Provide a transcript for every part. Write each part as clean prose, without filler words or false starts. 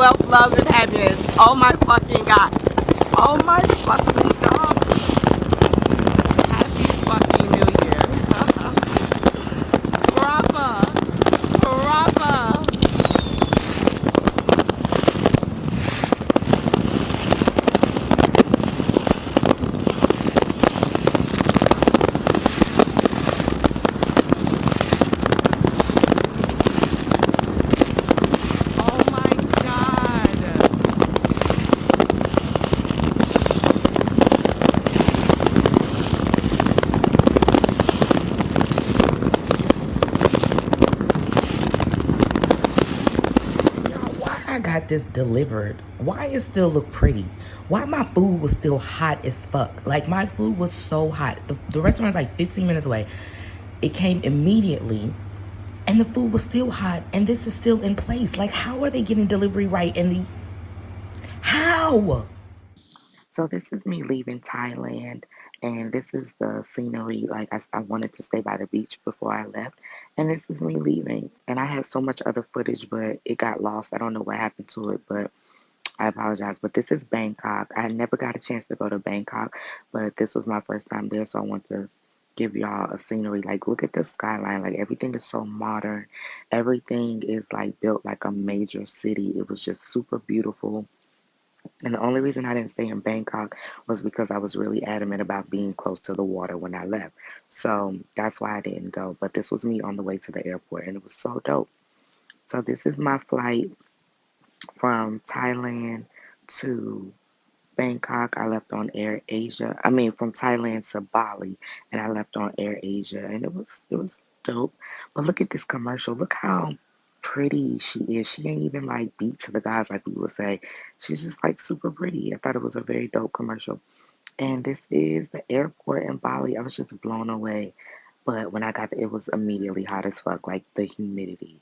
wealth, love, and happiness. Oh my fucking God. Oh my fucking God. Happy fucking New Year. Proper. Proper. Oh my God. Why I got this delivered? Why it still look pretty? Why my food was still hot as fuck? Like, my food was so hot. The restaurant's like 15 minutes away. It came immediately, and the food was still hot, and this is still in place. Like, how are they getting delivery right? How? So this is me leaving Thailand, and this is the scenery. Like, I wanted to stay by the beach before I left, and this is me leaving. And I had so much other footage, but it got lost. I don't know what happened to it, but I apologize. But this is Bangkok. I never got a chance to go to Bangkok, but this was my first time there, so I want to give y'all a scenery. Like, look at the skyline. Like, everything is so modern. Everything is like built like a major city. It was just super beautiful. And the only reason I didn't stay in Bangkok was because I was really adamant about being close to the water when I left. So that's why I didn't go. But this was me on the way to the airport, and it was so dope. So this is my flight from Thailand to Bangkok. I left on Air Asia. I mean, from Thailand to Bali, and I left on Air Asia, and it was dope. But look at this commercial. Look how pretty she is. She ain't even like beat to the guys like we would say. She's just like super pretty. I thought it was a very dope commercial. And this is the airport in Bali. I was just blown away. But when I got there, it was immediately hot as fuck. Like, the humidity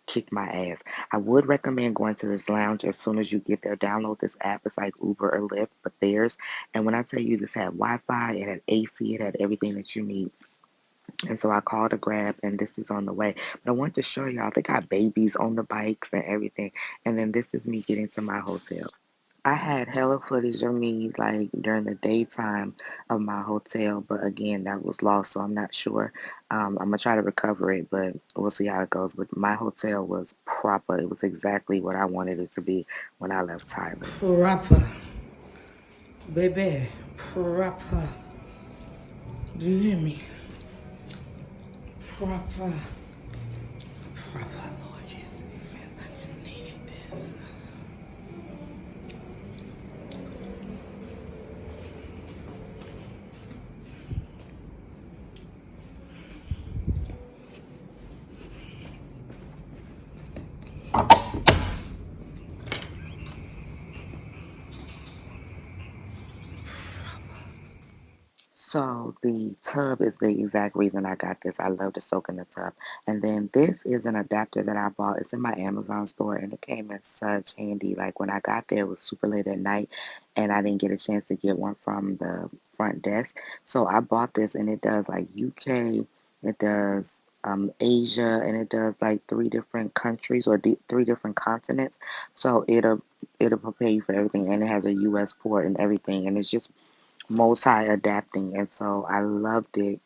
kicked my ass. I would recommend going to this lounge as soon as you get there. Download this app. It's like Uber or Lyft, but theirs. And when I tell you, this had Wi-Fi, it had AC, it had everything that you need. And so I called a Grab, and this is on the way. But I want to show y'all, they got babies on the bikes and everything. And then this is me getting to my hotel. I had hella footage of me like during the daytime of my hotel, but again, that was lost, so I'm not sure. I'm gonna try to recover it, but we'll see how it goes. But my hotel was proper. It was exactly what I wanted it to be when I left Thailand. Proper, baby, proper. Do you hear me? Proper, proper, Lord Jesus. I needed this. So the tub is the exact reason I got this. I love to soak in the tub. And then this is an adapter that I bought. It's in my Amazon store, and it came in such handy. Like, when I got there, it was super late at night, and I didn't get a chance to get one from the front desk. So I bought this, and it does like UK, it does Asia, and it does like three different countries or three different continents. So it'll prepare you for everything, and it has a US port and everything, and it's just multi-adapting, and so I loved it.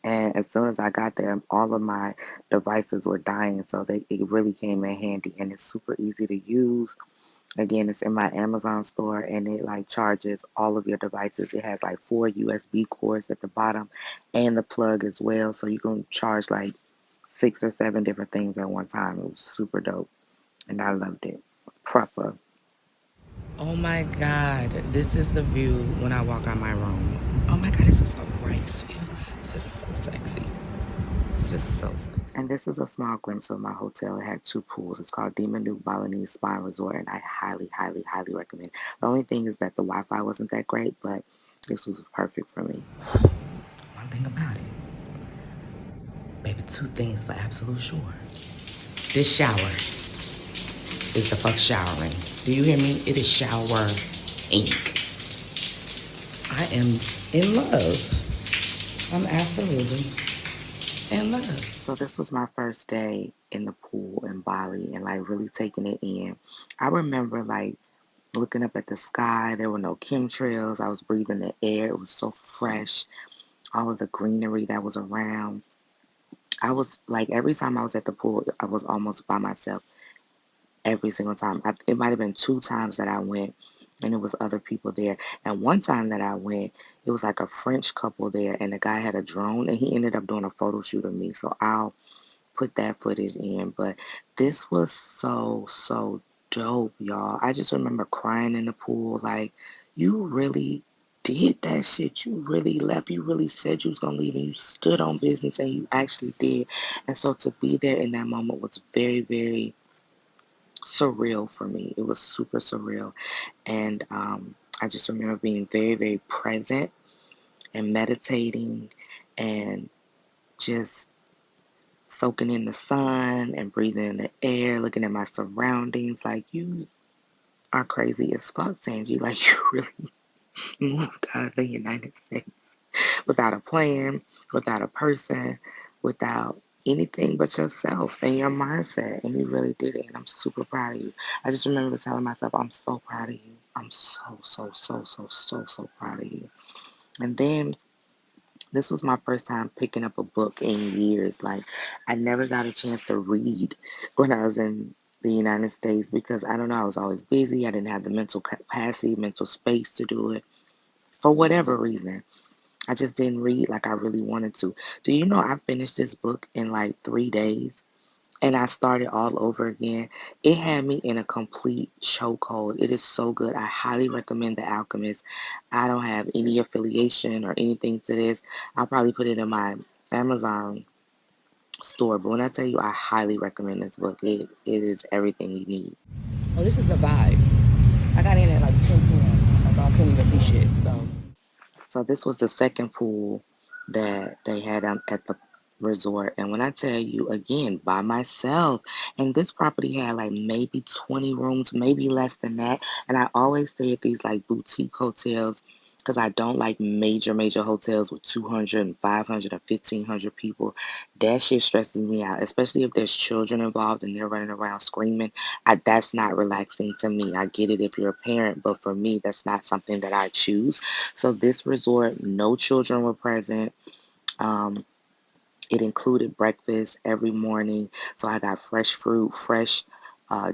And as soon as I got there, all of my devices were dying, so it really came in handy, and it's super easy to use. Again, it's in my Amazon store, and it like charges all of your devices. It has like 4 USB cords at the bottom and the plug as well, so you can charge like 6 or 7 different things at one time. It was super dope, and I loved it. Proper. Oh my God, this is the view when I walk out my room. Oh my God, this is so bright. This is so sexy. It's just so sexy. And this is a small glimpse of my hotel. It had 2 pools. It's called Demonu Balinese Spa Resort, and I highly, highly, highly recommend it. The only thing is that the Wi-Fi wasn't that great, but this was perfect for me. One thing about it, baby, 2 things for absolute sure. This shower is the fuck showering. Do you hear me? It is shower ink. I am in love. I'm absolutely in love. So this was my first day in the pool in Bali and like really taking it in. I remember like looking up at the sky. There were no chemtrails. I was breathing the air. It was so fresh. All of the greenery that was around. I was like every time I was at the pool, I was almost by myself every single time. It might have been two times that I went and it was other people there. And one time that I went, it was like a French couple there and the guy had a drone and he ended up doing a photo shoot of me. So I'll put that footage in. But this was so dope, y'all. I just remember crying in the pool like, you really did that shit. You really left. You really said you was gonna leave and you stood on business and you actually did. And so to be there in that moment was very surreal for me. It was super surreal. And I just remember being very present and meditating and just soaking in the sun and breathing in the air, looking at my surroundings. Like, you are crazy as fuck, Tangy. Like, you really moved out of the United States without a plan, without a person, without anything but yourself and your mindset. And you really did it. And I'm super proud of you. I just remember telling myself, I'm so proud of you. I'm so proud of you. And then this was my first time picking up a book in years. Like, I never got a chance to read when I was in the United States because I don't know, I was always busy. I didn't have the mental capacity, mental space to do it for whatever reason. I just didn't read like I really wanted to. Do you know I finished this book in like 3 days? And I started all over again. It had me in a complete chokehold. It is so good. I highly recommend The Alchemist. I don't have any affiliation or anything to this. I'll probably put it in my Amazon store. But when I tell you I highly recommend this book, it is everything you need. Oh, this is a vibe. I got in at like 10 p.m. So I couldn't even see shit. So this was the second pool that they had at the resort. And when I tell you again, by myself, and this property had like maybe 20 rooms, maybe less than that. And I always stay at these like boutique hotels because I don't like major hotels with 200 and 500 and 1,500 people. That shit stresses me out, especially if there's children involved and they're running around screaming. That's not relaxing to me. I get it if you're a parent, but for me, that's not something that I choose. So this resort, no children were present. Um, it included breakfast every morning. So I got fresh fruit, fresh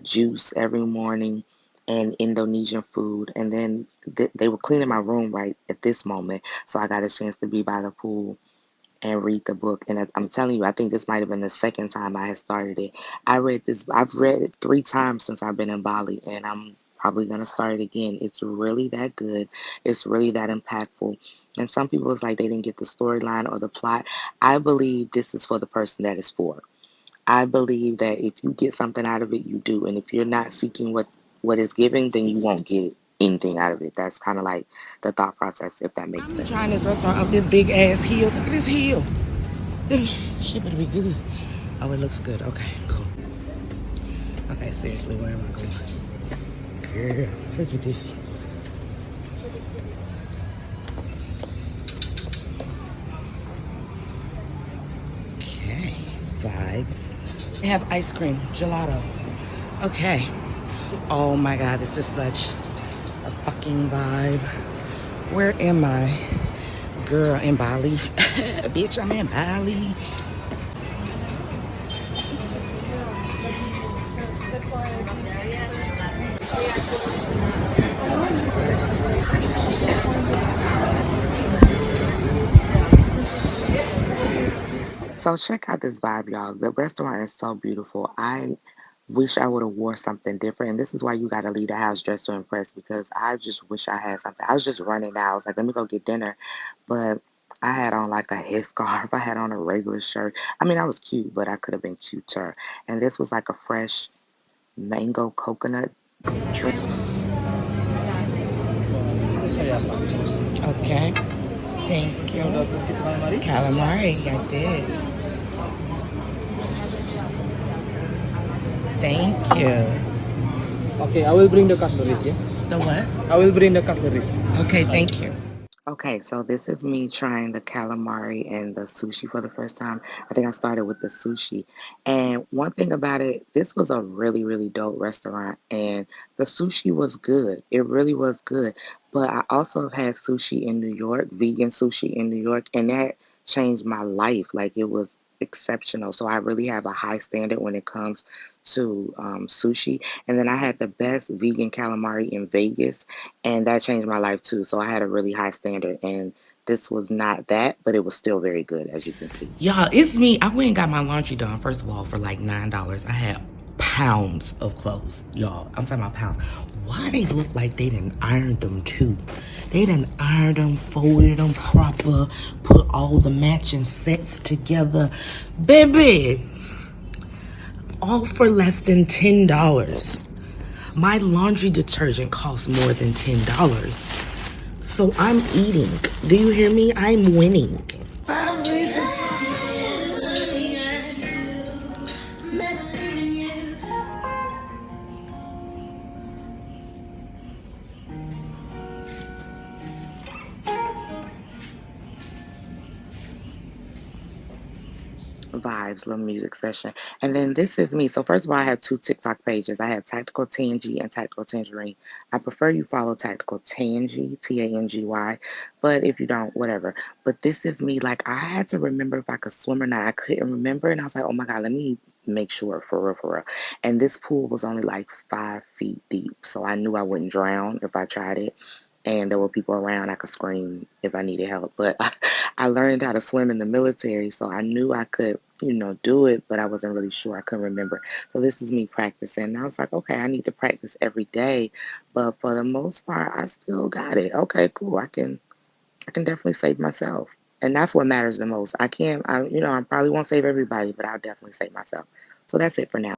juice every morning, and Indonesian food. And then they were cleaning my room right at this moment. So I got a chance to be by the pool and read the book. And I'm telling you, I think this might have been the second time I had started it. I've read it 3 times since I've been in Bali, and I'm probably going to start it again. It's really that good. It's really that impactful. And some people, it's like they didn't get the storyline or the plot. I believe this is for the person that it's for. I believe that if you get something out of it, you do. And if you're not seeking what is giving, then you won't get anything out of it. That's kind of like the thought process, if that makes sense. I'm trying this restaurant up this big ass hill. Look at this hill. Shit better be good. Oh, it looks good. Okay, cool. Okay, seriously, where am I going? Girl, look at this. Okay, vibes. They have ice cream, gelato. Okay. Oh my God, this is such a fucking vibe. Where am I? Girl, in Bali. Bitch, I'm in Bali. So check out this vibe, y'all. The restaurant is so beautiful. I wish I would have wore something different. And this is why you got to leave the house dressed to impress, because I just wish I had something. I was just running out. I was like, let me go get dinner. But I had on like a headscarf. I had on a regular shirt. I mean, I was cute, but I could have been cuter. And this was like a fresh mango coconut drink. Okay. Thank you. Calamari, I did. Thank you. Okay, I will bring the cutleries, yeah? The what? I will bring the cutleries. Okay, thank you. Okay, so this is me trying the calamari and the sushi for the first time. I think I started with the sushi. And one thing about it, this was a really, really dope restaurant. And the sushi was good. It really was good. But I also have had sushi in New York, vegan sushi in New York, and that changed my life. Like it was exceptional. So I really have a high standard when it comes to sushi. And then I had the best vegan calamari in Vegas, and that changed my life too. So I had a really high standard, and this was not that, but it was still very good, as you can see. Y'all, it's me. I went and got my laundry done, first of all, for like $9. I had pounds of clothes. Y'all, I'm talking about pounds. Why they look like they done ironed them too? They done ironed them, folded them proper, put all the matching sets together. Baby, all for less than $10. My laundry detergent costs more than $10. So I'm eating. Do you hear me? I'm winning. Vibes, little music session. And then this is me. So first of all, I have two TikTok pages. I have Tactical Tangy and Tactical Tangerine. I prefer you follow Tactical Tangy, Tangy. But if you don't, whatever. But this is me. Like I had to remember if I could swim or not. I couldn't remember, and I was like, oh my god, let me make sure for real, for real. And this pool was only like 5 feet deep, so I knew I wouldn't drown if I tried it. And there were people around. I could scream if I needed help. But I learned how to swim in the military, so I knew I could, do it, but I wasn't really sure. I couldn't remember. So this is me practicing. And I was like, okay, I need to practice every day, but for the most part, I still got it. Okay, cool. I can definitely save myself, and that's what matters the most. I can't, I probably won't save everybody, but I'll definitely save myself. So that's it for now.